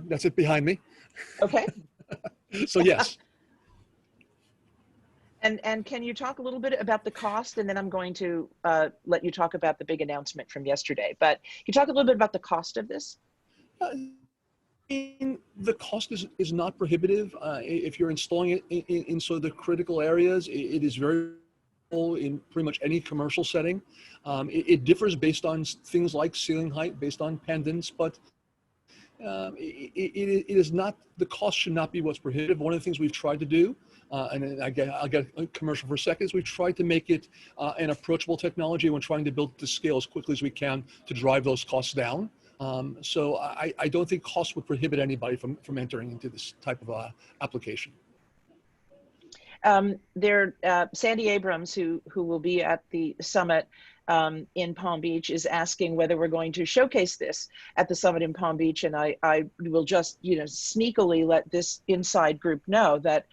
that's it behind me. Okay. So yes. And can you talk a little bit about the cost, and then I'm going to let you talk about the big announcement from yesterday. But can you talk a little bit about the cost of this? The cost is not prohibitive. If you're installing it in sort of the critical areas, it is very in pretty much any commercial setting. It differs based on things like ceiling height, based on pendants, but it is not, the cost should not be what's prohibitive. One of the things we've tried to do, and I'll get a commercial for a second, is we've tried to make it an approachable technology when trying to build it to scale as quickly as we can to drive those costs down. So I don't think costs would prohibit anybody from entering into this type of application. Sandy Abrams, who will be at the summit in Palm Beach, is asking whether we're going to showcase this at the summit in Palm Beach, and I will just sneakily let this inside group know that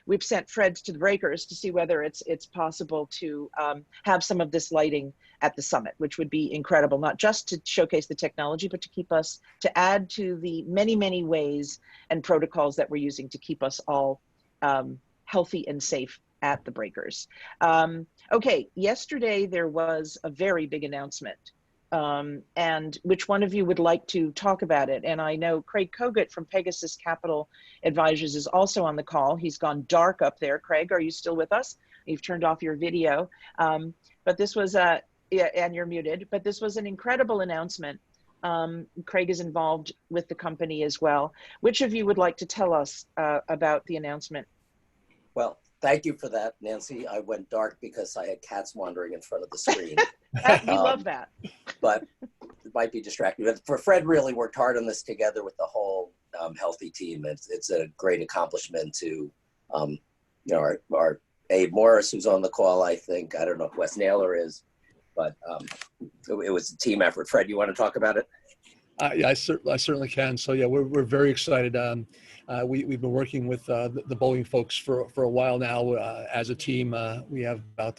we've sent Fred to the breakers to see whether it's possible to have some of this lighting at the summit, which would be incredible, not just to showcase the technology, but to add to the many ways and protocols that we're using to keep us all healthy and safe at the breakers. Okay, yesterday there was a very big announcement, and which one of you would like to talk about it? And I know Craig Kogut from Pegasus Capital Advisors is also on the call. He's gone dark up there. Craig, are you still with us? You've turned off your video, but this was yeah, and you're muted, but this was an incredible announcement. Craig is involved with the company as well. Which of you would like to tell us about the announcement? Well, thank you for that, Nancy. I went dark because I had cats wandering in front of the screen. We love that. But it might be distracting. But for Fred really worked hard on this together with the whole Healthē team. It's a great accomplishment to, our Abe Morris, who's on the call, I think. I don't know if Wes Naylor is, but it was a team effort. Fred, you want to talk about it? Yeah, I certainly can. So yeah, we're very excited. We've been working with the Boeing folks for a while now as a team. We have about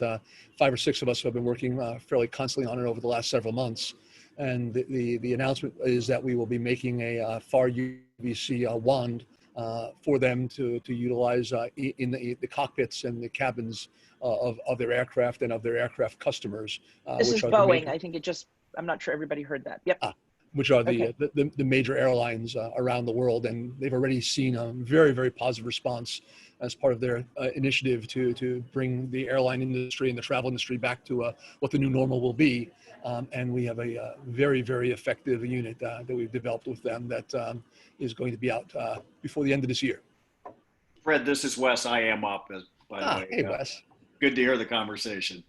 5 or 6 of us who have been working fairly constantly on it over the last several months. And the announcement is that we will be making a far UVC wand for them to utilize in the cockpits and the cabins of their aircraft and of their aircraft customers. This is Boeing. I think I'm not sure everybody heard that. Yep. Which are the major airlines around the world, and they've already seen a very positive response as part of their initiative to bring the airline industry and the travel industry back to what the new normal will be. And we have a very effective unit that we've developed with them that is going to be out before the end of this year. Fred, this is Wes. I am up, by the way. Hey, Wes. Good to hear the conversation.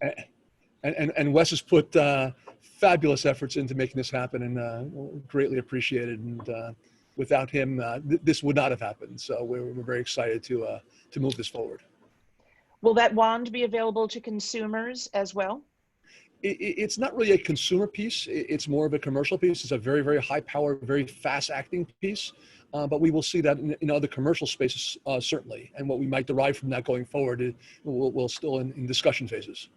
And Wes has put fabulous efforts into making this happen, and greatly appreciated. And without him, this would not have happened. So we're very excited to move this forward. Will that wand be available to consumers as well? It's not really a consumer piece. It's more of a commercial piece. It's a very high power, very fast acting piece. But we will see that in other commercial spaces, certainly. And what we might derive from that going forward, we'll still in discussion phases.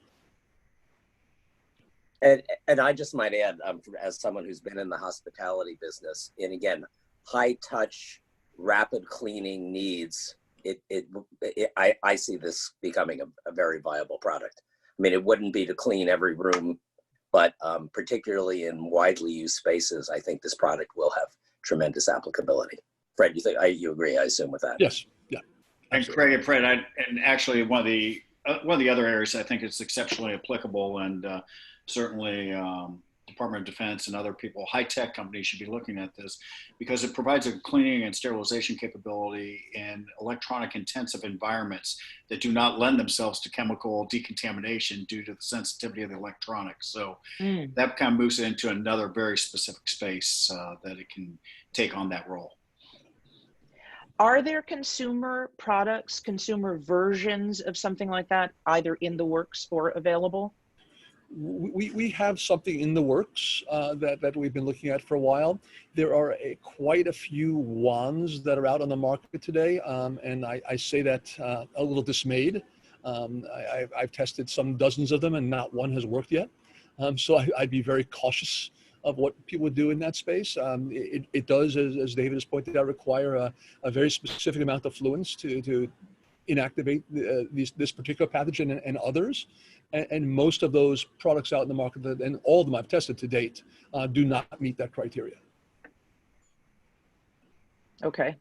And I just might add, as someone who's been in the hospitality business, and again, high touch, rapid cleaning needs, I see this becoming a very viable product. I mean, it wouldn't be to clean every room, but particularly in widely used spaces, I think this product will have tremendous applicability. Fred, you agree, I assume, with that? Yes, yeah. And Craig and Fred, and actually one of the other areas I think it's exceptionally applicable, and certainly Department of Defense and other people, high-tech companies should be looking at this because it provides a cleaning and sterilization capability in electronic intensive environments that do not lend themselves to chemical decontamination due to the sensitivity of the electronics. So that kind of moves it into another very specific space that it can take on that role. Are there consumer products, consumer versions of something like that, either in the works or available? We have something in the works that we've been looking at for a while. There are quite a few wands that are out on the market today, and I say that a little dismayed. I've tested some dozens of them, and not one has worked yet. So I'd be very cautious of what people do in that space. It does, as David has pointed out, require a very specific amount of fluence to inactivate this particular pathogen and others. And most of those products out in the market, and all of them I've tested to date, do not meet that criteria. Okay,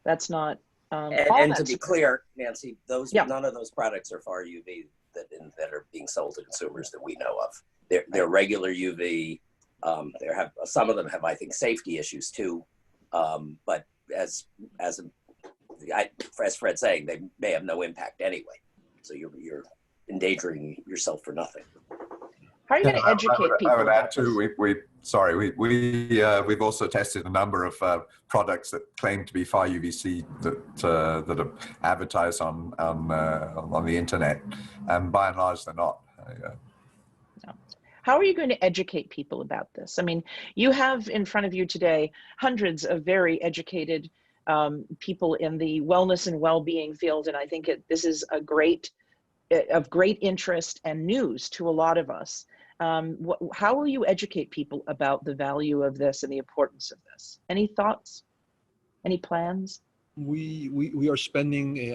that's not. And to be clear, Nancy, none of those products are far UV that are being sold to consumers that we know of. They're regular UV. Some of them have, I think, safety issues too. But as Fred's saying, they may have no impact anyway. So you're endangering yourself for nothing. How are you going to educate people? I would add too. We've also tested a number of products that claim to be far UVC that are advertised on the internet, and by and large they're not. How are you going to educate people about this? I mean, you have in front of you today hundreds of very educated people in the wellness and well-being field, and I think this is of great interest and news to a lot of us. How will you educate people about the value of this and the importance of this? Any thoughts? Any plans? We are spending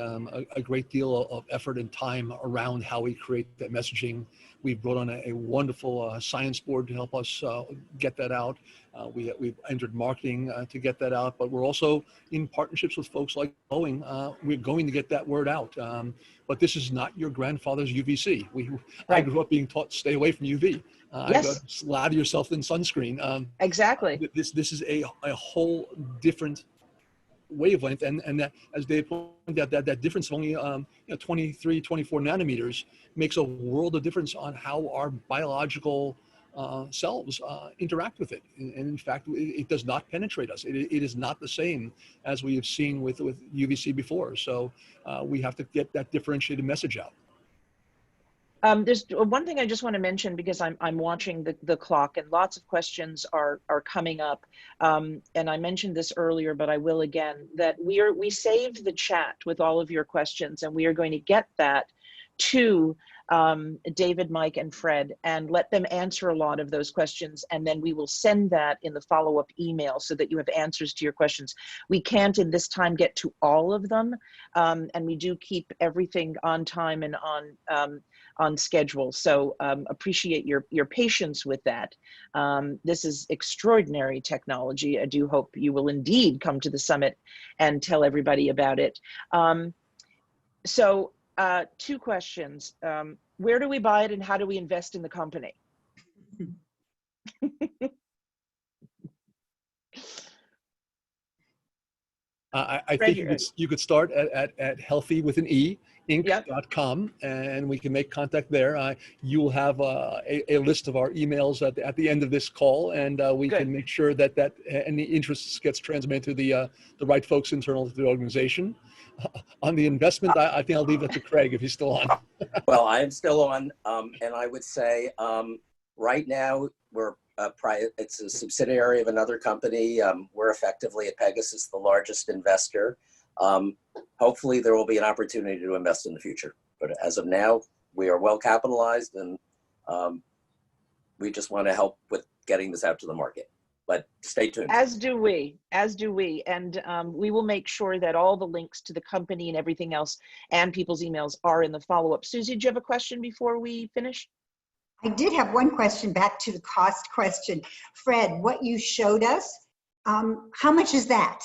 a great deal of effort and time around how we create that messaging. We've brought on a wonderful science board to help us get that out. We've entered marketing to get that out, but we're also in partnerships with folks like Boeing. We're going to get that word out. But this is not your grandfather's UVC. I grew up being taught stay away from UV. Yes. Lather yourself in sunscreen. Exactly. This is a whole different wavelength, and that, as Dave pointed out, that difference of only 23, 24 nanometers makes a world of difference on how our biological cells interact with it. And in fact, it does not penetrate us. It is not the same as we have seen with UVC before. So we have to get that differentiated message out. There's one thing I just want to mention, because I'm watching the clock and lots of questions are coming up. And I mentioned this earlier, but I will again, that we saved the chat with all of your questions, and we are going to get that to David, Mike, and Fred, and let them answer a lot of those questions. And then we will send that in the follow-up email so that you have answers to your questions. We can't in this time get to all of them. And we do keep everything on time and on schedule. So appreciate your patience with that. This is extraordinary technology. I do hope you will indeed come to the summit and tell everybody about it. So two questions. Where do we buy it, and how do we invest in the company? I think you could start at Healthē with an E, inc.com, and we can make contact there. You will have a list of our emails at the end of this call, and we can make sure that any interest gets transmitted to the right folks internal to the organization. On the investment, I think I'll leave that to Craig if he's still on. Well, I am still on, and I would say right now it's a subsidiary of another company. We're effectively at Pegasus the largest investor. Hopefully there will be an opportunity to invest in the future. But as of now, we are well capitalized, and we just want to help with getting this out to the market. But stay tuned. As do we. And we will make sure that all the links to the company and everything else and people's emails are in the follow-up. Susie, do you have a question before we finish? I did have one question back to the cost question. Fred, what you showed us, how much is that?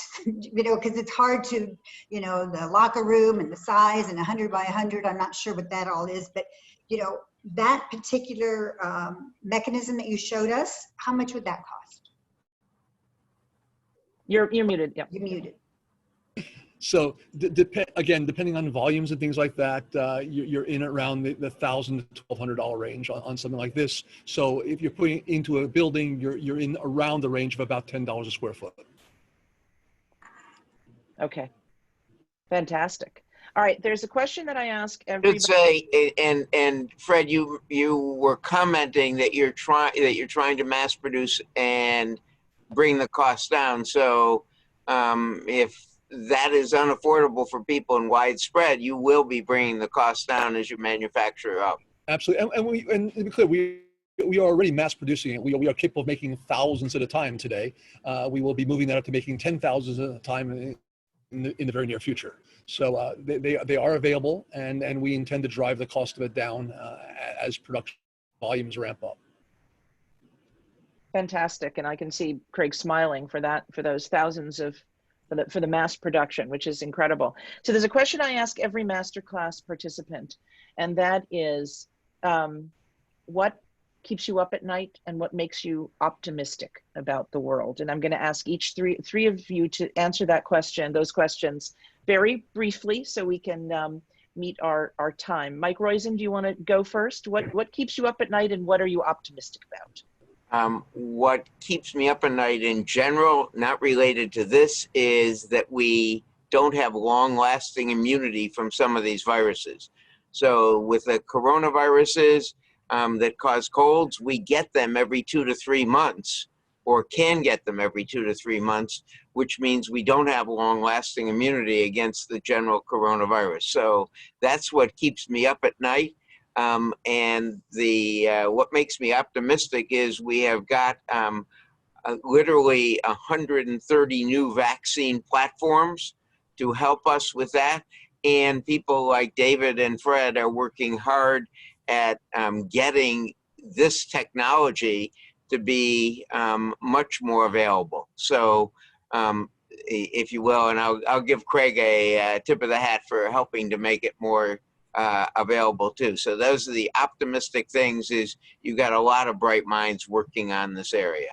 Because it's hard to, the locker room and the size and 100 by 100, I'm not sure what that all is, but, that particular mechanism that you showed us, how much would that cost? You're muted. Yep. You're muted. So again, depending on volumes and things like that, you're in around the $1,000 to $1,200 range on something like this. So if you're putting into a building, you're in around the range of about $10 a square foot. Okay, fantastic. All right, there's a question that I ask everybody. I'd say, and Fred, you were commenting that you're trying to mass produce and bring the cost down. So if that is unaffordable for people and widespread, you will be bringing the cost down as you manufacture up. Absolutely, and to be clear, we are already mass producing it. We are capable of making thousands at a time today. We will be moving that up to making 10,000 at a time in the very near future. So they are available, and we intend to drive the cost of it down as production volumes ramp up. Fantastic, and I can see Craig smiling for those thousands of for the mass production, which is incredible. So there's a question I ask every masterclass participant, and that is, what keeps you up at night and what makes you optimistic about the world? And I'm going to ask each three of you to answer those questions very briefly, so we can meet our time. Mike Roizen, do you want to go first? What keeps you up at night and what are you optimistic about? What keeps me up at night in general, not related to this, is that we don't have long-lasting immunity from some of these viruses. So with the coronaviruses that cause colds, we get them every 2 to 3 months, or can get them every 2 to 3 months, which means we don't have long-lasting immunity against the general coronavirus. So that's what keeps me up at night. And what makes me optimistic is we have got literally 130 new vaccine platforms to help us with that. And people like David and Fred are working hard at getting this technology to be much more available. So if you will, and I'll give Craig a tip of the hat for helping to make it more available too. So those are the optimistic things, is you got a lot of bright minds working on this area.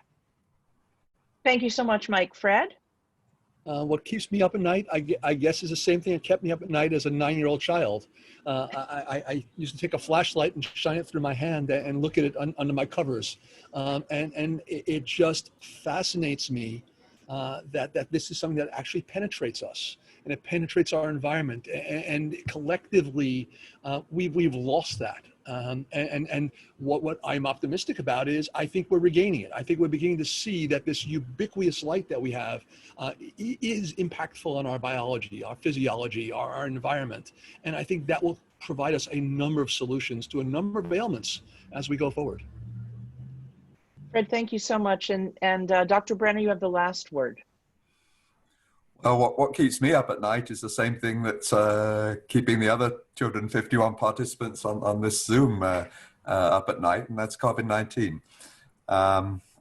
Thank you so much, Mike. Fred? What keeps me up at night, I guess, is the same thing that kept me up at night as a 9-year-old child. I used to take a flashlight and shine it through my hand and look at it under my covers. And it just fascinates me that this is something that actually penetrates us, and it penetrates our environment, and collectively we've lost that. And what I'm optimistic about is I think we're regaining it. I think we're beginning to see that this ubiquitous light that we have is impactful on our biology, our physiology, our environment. And I think that will provide us a number of solutions to a number of ailments as we go forward. Fred, thank you so much. And Dr. Brenner, you have the last word. Well, what keeps me up at night is the same thing that's keeping the other 251 participants on this Zoom up at night, and that's COVID-19.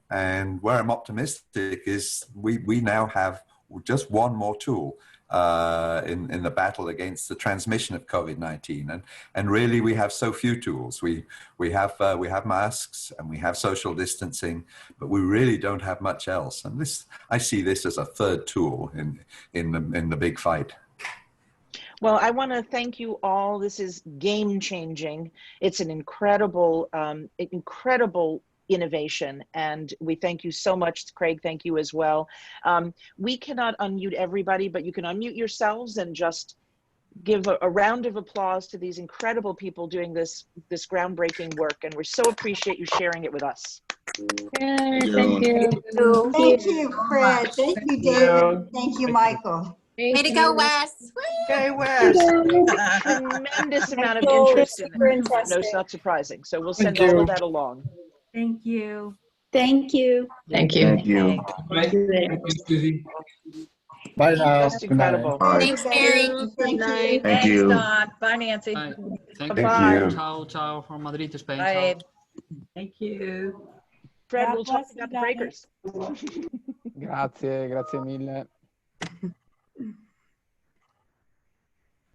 And where I'm optimistic is we now have just one more tool in the battle against the transmission of COVID-19, and really we have so few tools. We have masks and we have social distancing, but we really don't have much else. And I see this as a third tool in the big fight. Well, I want to thank you all. This is game changing. It's an incredible innovation, and we thank you so much. Craig, thank you as well. We cannot unmute everybody, but you can unmute yourselves and just give a round of applause to these incredible people doing this groundbreaking work, and we so appreciate you sharing it with us. Thank you. Thank you, Fred. Thank you, David. Thank you, Michael. Way to go, Wes. Okay, Wes. Tremendous amount of interest in it. No, it's not surprising. So we'll send all of that along. Thank you. Thank you. Thank you. Thank you. Thank you, Susie. Bye now. Just incredible. Thanks, Mary. Thank you. Thank you. Bye, Nancy. Bye. Thank Bye. you. Ciao, ciao from Madrid to Spain. Bye. Ciao. Thank you. Fred, God we'll talk bless you about the guys. breakers. Grazie mille.